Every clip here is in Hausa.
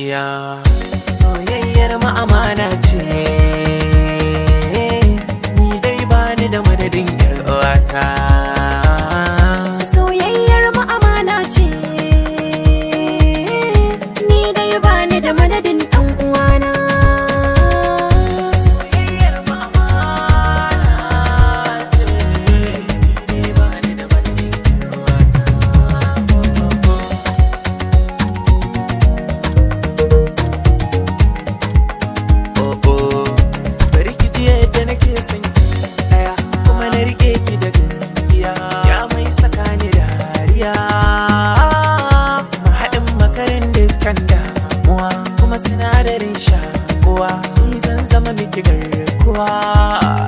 iya soyayyar mu amana ce, ni dai bani da madadin yar uwata. Soyayyar mu amana ce, ni dai bani da madadin ɗan uwana. Soyayyar mu amana ce, ni dai bani da madadin yar uwata. Bari ki ji yadda nake son ki daya, kuma na rike ki da gaskiya, ya mai saka ni dariya. Mahaɗin makarin dukkan damuwa, kuma sinadarin shakuwa, ni zan zama miki garkuwa.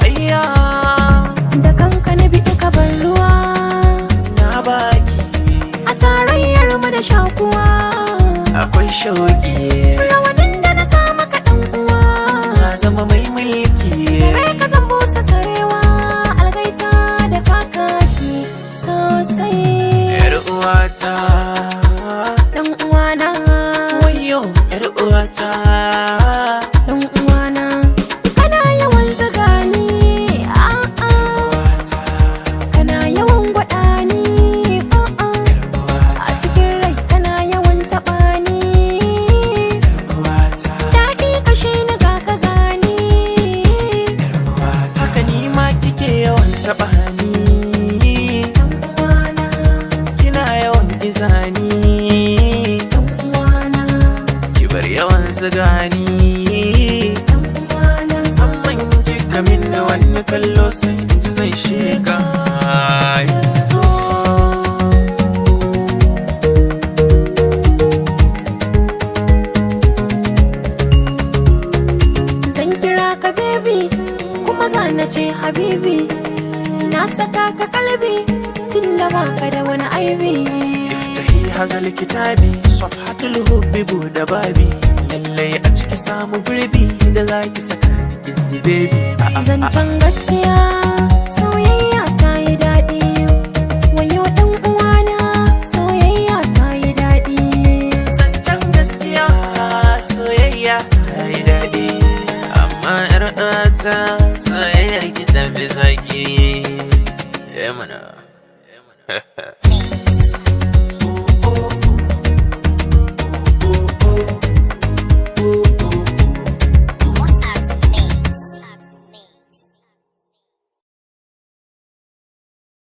Ayya Da kanka na bi ka bar ruwa, na baki a tarayyar mu da shakuwa. akwai shauki, Rawanin da na sa maka ɗan uwa, na zama mai mulki. rai ka zan busa sarewa, algaita da kakaki sosai. Yar uwata, Ɗan uwana, wayo yar uwata. ɗan uwana, kana yawan zuga ni, a'a, Uwata, kana yawan gwada ni, a'a, a cikin rai kana yawan taɓa ni, uwata, daɗi kashe ni ga ka gani. uwata. Haka ni ma kike yawan taɓa ni, Ɗan uwana, kina yawan izani, ɗan uwana, ki bar yawan zigani. ɗan uwana. Musamman kika min da wani kallo sai in ji zan shiga yanzu. Zan kira ka baby, kuma za na ce habibi, na saka ka kalbi tunda baka da wani aibi. Iftahi hazal kitabi, safhatul hubbi buɗe babi, lallai a ciki samu gurbi da zaki saka ni kinji baby. Zancen gaskiya soyayya ta yi daɗi, wayo ɗan uwana soyayya ta yi daɗi. Zancen gaskiya soyayya ta yi daɗi, amma yar uwata soyayyar ki tafi zaki. Mana.